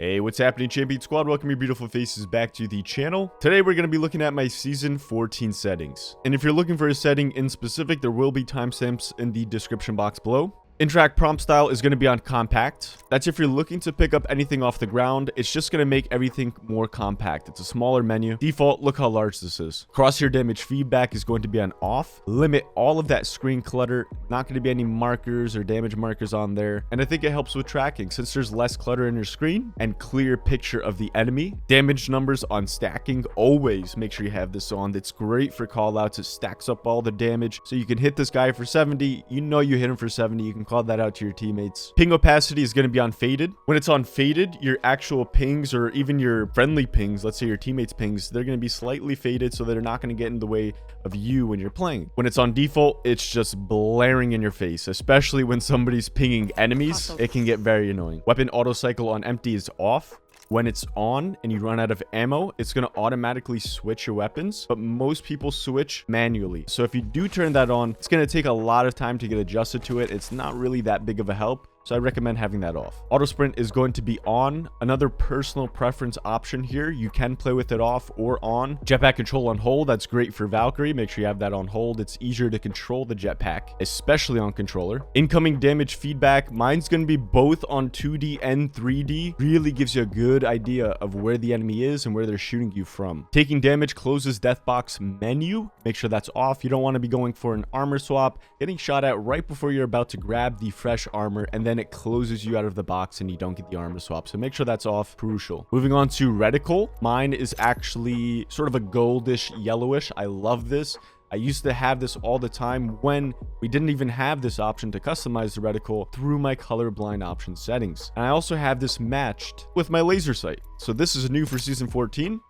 Hey, what's happening, Champion Squad? Welcome your beautiful faces back to the channel. Today, we're going to be looking at my Season 14 settings. And if you're looking for a setting in specific, there will be timestamps in the description box below. Interact prompt style is going to be on compact. That's if you're looking to pick up anything off the ground. It's just going to make everything more compact. It's a smaller menu. Default, look how large this is. Crosshair damage feedback is going to be on off. Limit all of that screen clutter. Not going to be any markers or damage markers on there. And I think it helps with tracking since there's less clutter in your screen and clear picture of the enemy. Damage numbers on stacking. Always make sure you have this on. It's great for callouts. It stacks up all the damage. So you can hit this guy for 70. You know you hit him for 70. You can call that out to your teammates. Ping opacity is going to be on faded. When it's on faded, your actual pings or even your friendly pings, let's say your teammates pings, they're going to be slightly faded so they're not going to get in the way of you when you're playing. When it's on default, it's just blaring in your face, especially when somebody's pinging enemies. It can get very annoying. Weapon auto cycle on empty is off. When it's on and you run out of ammo, it's going to automatically switch your weapons, but most people switch manually. So if you do turn that on, it's going to take a lot of time to get adjusted to it. It's not really that big of a help. So I recommend having that off. Auto sprint is going to be on. Another personal preference option here. You can play with it off or on. Jetpack control on hold. That's great for Valkyrie. Make sure you have that on hold. It's easier to control the jetpack, especially on controller. Incoming damage feedback. Mine's going to be both on 2D and 3D. Really gives you a good idea of where the enemy is and where they're shooting you from. Taking damage closes death box menu. Make sure that's off. You don't want to be going for an armor swap, getting shot at right before you're about to grab the fresh armor, and then it closes you out of the box and you don't get the armor swap. So make sure that's off. Crucial. Moving on to reticle. Mine is actually sort of a goldish yellowish. I love this. I used to have this all the time when we didn't even have this option to customize the reticle through my colorblind option settings. And I also have this matched with my laser sight. So this is new for season 14.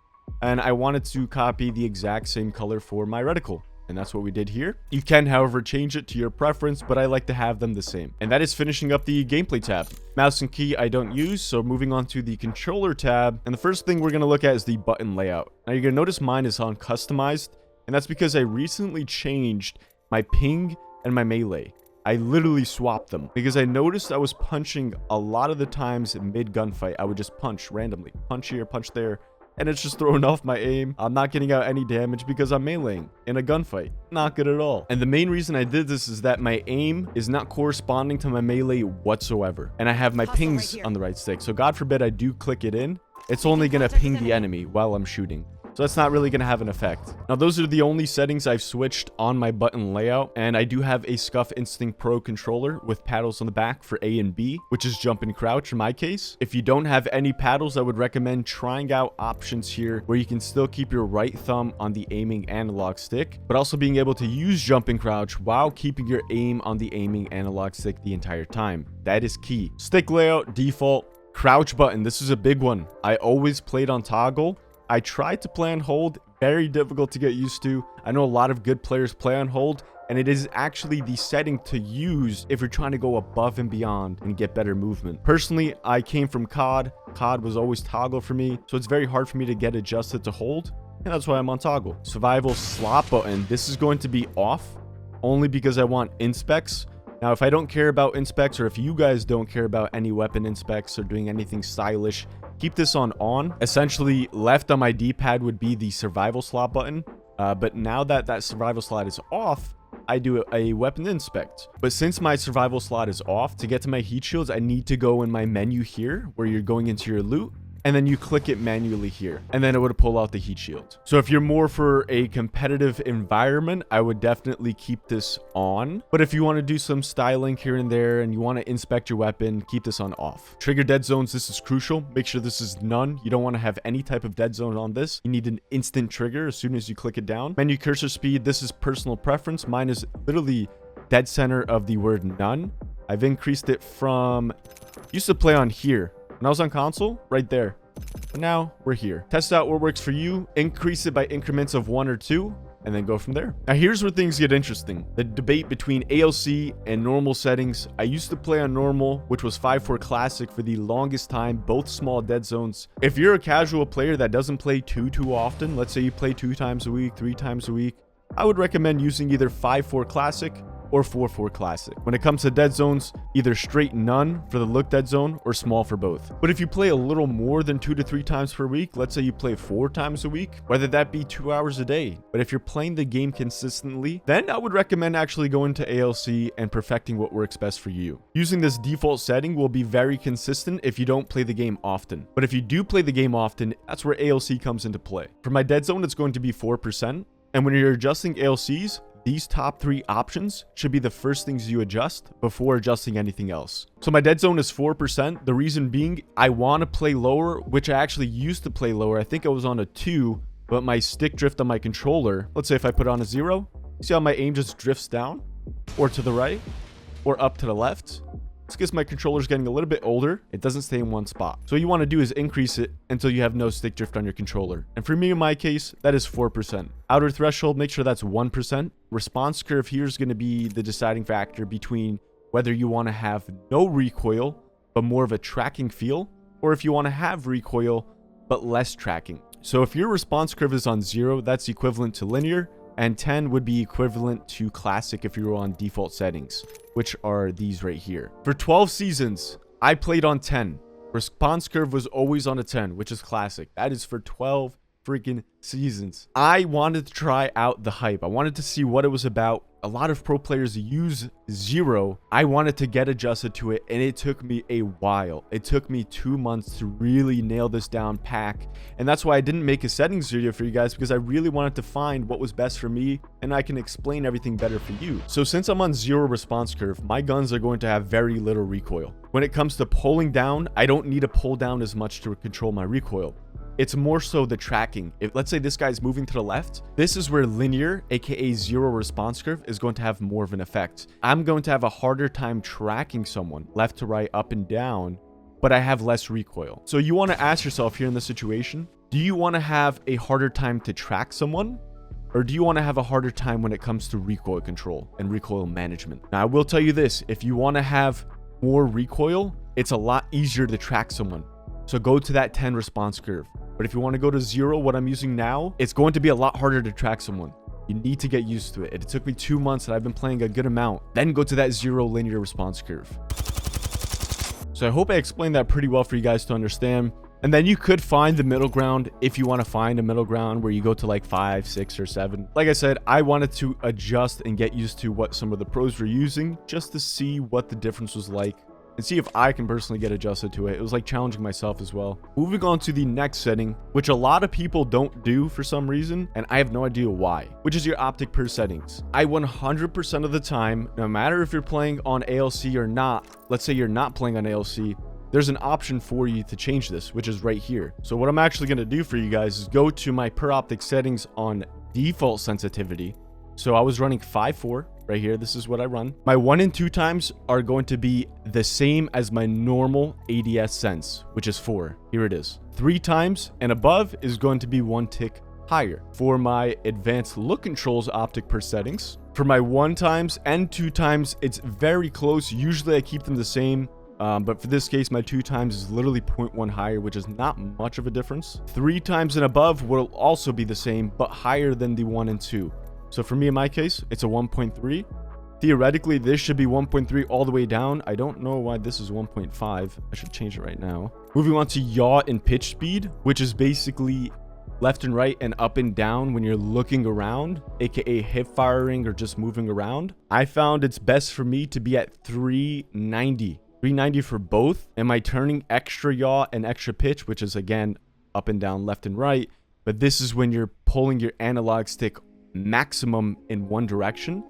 And I wanted to copy the exact same color for my reticle. And that's what we did here. You can, however, change it to your preference, but I like to have them the same. And that is finishing up the gameplay tab. Mouse and key I don't use, so moving on to the controller tab. And the first thing we're going to look at is the button layout. Now you're going to notice mine is on customized, and that's because I recently changed my ping and my melee. I literally swapped them because I noticed I was punching a lot of the times mid gunfight. I would just punch randomly, punch here, punch there. And it's just throwing off my aim. I'm not getting out any damage because I'm meleeing in a gunfight. Not good at all. And the main reason I did this is that my aim is not corresponding to my melee whatsoever. And I have my pings on the right stick. So God forbid I do click it in. It's only going to ping the enemy while I'm shooting. So that's not really going to have an effect. Now, those are the only settings I've switched on my button layout. And I do have a Scuff Instinct Pro controller with paddles on the back for A and B, which is jump and crouch in my case. If you don't have any paddles, I would recommend trying out options here where you can still keep your right thumb on the aiming analog stick, but also being able to use jump and crouch while keeping your aim on the aiming analog stick the entire time. That is key. Stick layout, default, crouch button. This is a big one. I always played on toggle. I tried to play on hold, very difficult to get used to. I know a lot of good players play on hold, and it is actually the setting to use if you're trying to go above and beyond and get better movement. Personally, I came from COD. COD was always toggle for me, so it's very hard for me to get adjusted to hold, and that's why I'm on toggle. Survival slot button. This is going to be off, only because I want inspects. Now, if I don't care about inspects, or if you guys don't care about any weapon inspects or doing anything stylish, keep this on. Essentially, left on my D-pad would be the survival slot button. But now that that survival slot is off, I do a weapon inspect. But since my survival slot is off, to get to my heat shields, I need to go in my menu here, where you're going into your loot. And then you click it manually here, and then it would pull out the heat shield. So if you're more for a competitive environment, I would definitely keep this on. But if you want to do some styling here and there and you want to inspect your weapon, keep this on off. Trigger dead zones, this is crucial. Make sure this is none. You don't want to have any type of dead zone on this. You need an instant trigger as soon as you click it down. Menu cursor speed, this is personal preference. Mine is literally dead center of the word none. I've increased it from, used to play on here. When I was on console, right there. But now we're here. Test out what works for you. Increase it by increments of 1 or 2. And then go from there. Now here's where things get interesting. The debate between ALC and normal settings. I used to play on normal, which was 5-4 classic for the longest time. Both small dead zones. If you're a casual player that doesn't play too often. Let's say you play 2 times a week, 3 times a week. I would recommend using either 5-4 classic or 4-4 classic. When it comes to dead zones, either straight none for the look dead zone or small for both. But if you play a little more than 2 to 3 times per week, let's say you play 4 times a week, whether that be 2 hours a day, but if you're playing the game consistently, then I would recommend actually going to ALC and perfecting what works best for you. Using this default setting will be very consistent if you don't play the game often. But if you do play the game often, that's where ALC comes into play. For my dead zone, it's going to be 4%. And when you're adjusting ALCs, these top 3 options should be the first things you adjust before adjusting anything else. So my dead zone is 4%. The reason being, I want to play lower, which I actually used to play lower. I think I was on a 2, but my stick drift on my controller, let's say if I put on a 0, see how my aim just drifts down or to the right or up to the left? It's because my controller's getting a little bit older. It doesn't stay in one spot. So what you want to do is increase it until you have no stick drift on your controller. And for me, in my case, that is 4%. Outer threshold, make sure that's 1%. Response curve here is going to be the deciding factor between whether you want to have no recoil, but more of a tracking feel, or if you want to have recoil, but less tracking. So if your response curve is on 0, that's equivalent to linear, and 10 would be equivalent to classic if you were on default settings, which are these right here. For 12 seasons, I played on 10. Response curve was always on a 10, which is classic. That is for 12 freaking seasons. I wanted to try out the hype. I wanted to see what it was about. A lot of pro players use 0. I wanted to get adjusted to it, and it took me a while. It took me 2 months to really nail this down pack, and that's why I didn't make a settings video for you guys, because I really wanted to find what was best for me, and I can explain everything better for you. So since I'm on 0 response curve, my guns are going to have very little recoil. When it comes to pulling down, I don't need to pull down as much to control my recoil. It's more so the tracking. If let's say this guy's moving to the left, this is where linear, aka 0 response curve, is going to have more of an effect. I'm going to have a harder time tracking someone left to right, up and down, but I have less recoil. So you want to ask yourself here in this situation, do you want to have a harder time to track someone? Or do you want to have a harder time when it comes to recoil control and recoil management? Now, I will tell you this, if you want to have more recoil, it's a lot easier to track someone. So go to that 10 response curve. But if you want to go to 0, what I'm using now, it's going to be a lot harder to track someone. You need to get used to it. It took me 2 months and I've been playing a good amount. Then go to that 0 linear response curve. So I hope I explained that pretty well for you guys to understand. And then you could find the middle ground if you want to find a middle ground where you go to like 5, 6, or 7. Like I said, I wanted to adjust and get used to what some of the pros were using just to see what the difference was like and see if I can personally get adjusted to it. It was like challenging myself as well. Moving on to the next setting, which a lot of people don't do for some reason, and I have no idea why, which is your optic per settings. I 100% of the time, no matter if you're playing on ALC or not, let's say you're not playing on ALC, there's an option for you to change this, which is right here. So what I'm actually going to do for you guys is go to my per optic settings on default sensitivity. So I was running 5.4 right here. This is what I run. My 1 and 2 times are going to be the same as my normal ADS sense, which is 4. Here it is. 3 times and above is going to be 1 tick higher. For my advanced look controls optic per settings, for my 1 times and 2 times, it's very close. Usually I keep them the same. But for this case, my 2 times is literally 0.1 higher, which is not much of a difference. 3 times and above will also be the same, but higher than the 1 and 2. So for me, in my case, it's a 1.3. Theoretically, this should be 1.3 all the way down. I don't know why this is 1.5. I should change it right now. Moving on to yaw and pitch speed, which is basically left and right and up and down when you're looking around, aka hip firing or just moving around. I found it's best for me to be at 390. 390 for both. Am I turning extra yaw and extra pitch, which is again up and down, left and right, but this is when you're pulling your analog stick maximum in one direction.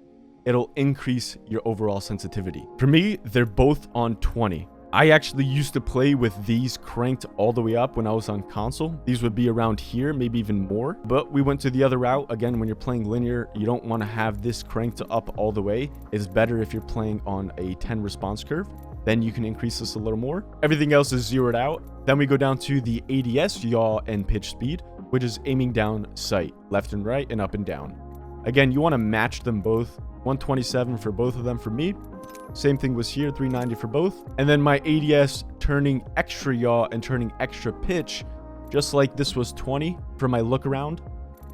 It'll increase your overall sensitivity. For me, they're both on 20. I actually used to play with these cranked all the way up when I was on console. These would be around here, maybe even more, but we went to the other route. Again, when you're playing linear, you don't want to have this cranked up all the way. It's better if you're playing on a 10 response curve. Then you can increase this a little more. Everything else is zeroed out. Then we go down to the ADS yaw and pitch speed, which is aiming down sight, left and right and up and down. Again, you want to match them both. 127 for both of them for me. Same thing was here, 390 for both. And then my ADS turning extra yaw and turning extra pitch, just like this was 20 for my look around.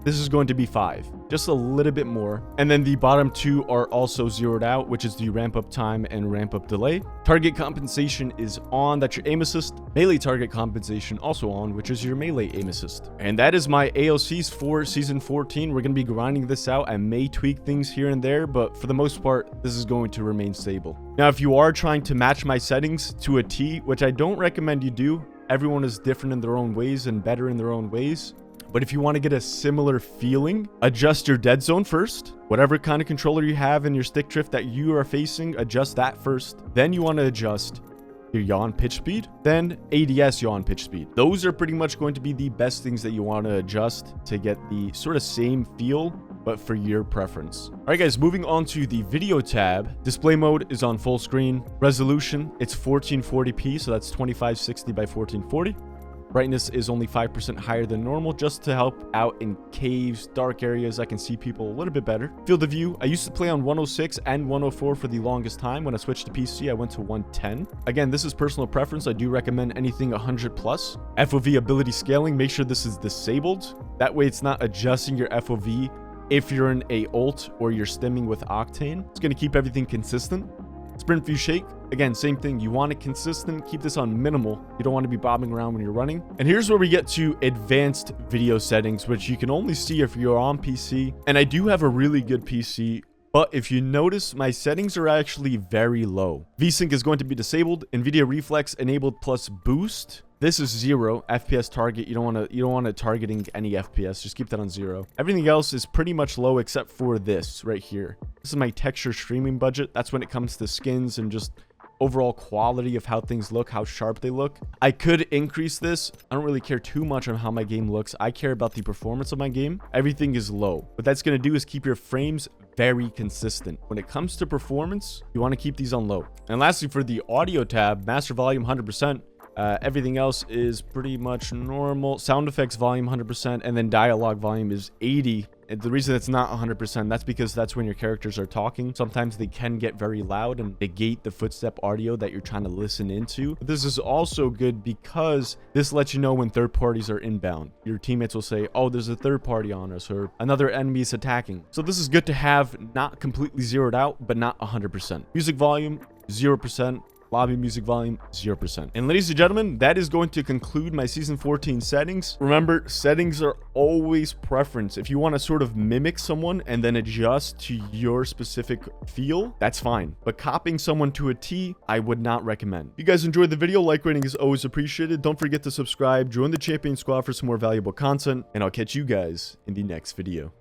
this is going to be 5, just a little bit more. And then the bottom 2 are also zeroed out, which is the ramp up time and ramp up delay. Target compensation is on, that's your aim assist. Melee target compensation also on, which is your melee aim assist. And that is my ALCs for season 14. We're going to be grinding this out. I may tweak things here and there, but for the most part, this is going to remain stable. Now, if you are trying to match my settings to a T, which I don't recommend you do, everyone is different in their own ways and better in their own ways. But if you want to get a similar feeling, adjust your dead zone first. Whatever kind of controller you have in your stick drift that you are facing, adjust that first. Then you want to adjust your yawn pitch speed, then ADS yawn pitch speed. Those are pretty much going to be the best things that you want to adjust to get the sort of same feel, but for your preference. All right, guys, moving on to the video tab. Display mode is on full screen. Resolution, it's 1440p, so that's 2560 by 1440. Brightness is only 5% higher than normal, just to help out in caves, dark areas. I can see people a little bit better. Field of view, I used to play on 106 and 104 for the longest time. When I switched to PC, I went to 110. Again, this is personal preference. I do recommend anything 100 plus. FOV ability scaling, make sure this is disabled. That way it's not adjusting your FOV if you're in a ult or you're stimming with Octane. It's going to keep everything consistent. Sprint view shake, again, same thing. You want it consistent. Keep this on minimal. You don't want to be bobbing around when you're running. And here's where we get to advanced video settings, which you can only see if you're on PC. And I do have a really good PC, but if you notice, my settings are actually very low. VSync is going to be disabled. NVIDIA Reflex enabled plus boost. This is 0 FPS target. You don't want to targeting any FPS. Just keep that on 0. Everything else is pretty much low except for this right here. This is my texture streaming budget. That's when it comes to skins and just overall quality of how things look, how sharp they look. I could increase this. I don't really care too much on how my game looks. I care about the performance of my game. Everything is low. What that's going to do is keep your frames very consistent. When it comes to performance, you want to keep these on low. And lastly, for the audio tab, master volume 100%. Everything else is pretty much normal. Sound effects volume 100%, and then dialogue volume is 80. And the reason it's not 100%, that's because that's when your characters are talking. Sometimes they can get very loud and negate the footstep audio that you're trying to listen into. But this is also good because this lets you know when third parties are inbound. Your teammates will say, oh, there's a third party on us, or another enemy is attacking. So this is good to have, not completely zeroed out, but not 100%. Music volume, 0%. Lobby music volume, 0%. And ladies and gentlemen, that is going to conclude my season 14 settings. Remember, settings are always preference. If you want to sort of mimic someone and then adjust to your specific feel, that's fine. But copying someone to a T, I would not recommend. If you guys enjoyed the video, like rating is always appreciated. Don't forget to subscribe, join the champion squad for some more valuable content, and I'll catch you guys in the next video.